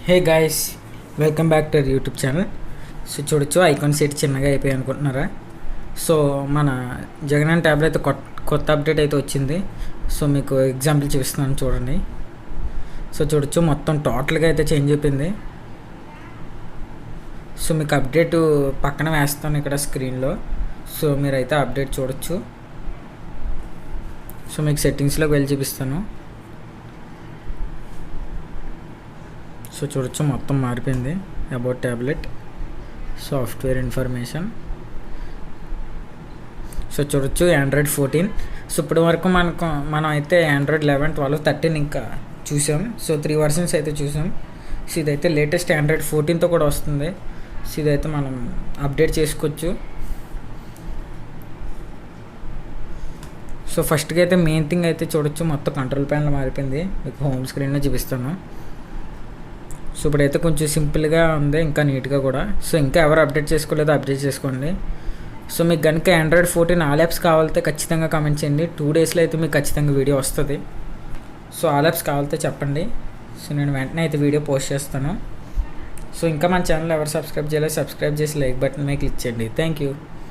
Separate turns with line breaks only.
Hey guys, welcome back to our YouTube channel. So చూడొచ్చు icon set చిన్నగా అయిపోయి అనుకుంటున్నారా. సో మన జగనన్న ట్యాబ్లో అయితే కొత్త అప్డేట్ అయితే వచ్చింది. సో మీకు ఎగ్జాంపుల్ చూపిస్తున్నాను చూడండి. సో చూడొచ్చు మొత్తం టోటల్గా అయితే చేంజ్ అయిపోయింది. సో మీకు అప్డేట్ పక్కన వేస్తాను ఇక్కడ స్క్రీన్లో. సో మీరైతే అప్డేట్ చూడొచ్చు. సో మీకు సెట్టింగ్స్లోకి వెళ్ళి చూపిస్తాను. సో చూడొచ్చు మొత్తం మారిపోయింది. About tablet, software information. So చూడొచ్చు ఆండ్రాయిడ్ 14. సో ఇప్పటి వరకు మనం అయితే ఆండ్రాయిడ్ 11, 12, 13 ఇంకా చూసాం. సో 3 వర్షన్స్ అయితే చూసాం. సో ఇదైతే లేటెస్ట్ ఆండ్రాయిడ్ 14తో కూడా వస్తుంది. సో ఇదైతే మనం అప్డేట్ చేసుకోవచ్చు. సో ఫస్ట్గా అయితే మెయిన్ థింగ్ అయితే చూడొచ్చు మొత్తం కంట్రోల్ ప్యానల్ మారిపోయింది. మీకు హోమ్ స్క్రీన్లో చూపిస్తాను. సో ఇప్పుడైతే కొంచెం సింపుల్గా ఉంది, ఇంకా నీట్గా కూడా. సో ఇంకా ఎవరు అప్డేట్ చేసుకోలేదో అప్డేట్ చేసుకోండి. సో మీకు కనుక ఆండ్రాయిడ్ 14 ఆల్ యాప్స్ కావాలితే ఖచ్చితంగా కామెంట్ చేయండి. 2 డేస్లో అయితే మీకు ఖచ్చితంగా వీడియో వస్తుంది. సో ఆల్ యాప్స్ కావాలితే చెప్పండి. సో నేను వెంటనే అయితే వీడియో పోస్ట్ చేస్తాను. సో ఇంకా మన ఛానల్ ఎవరు సబ్స్క్రైబ్ చేయలేదు, సబ్స్క్రైబ్ చేసి లైక్ బటన్ మీద క్లిక్ చేయండి. Thank you.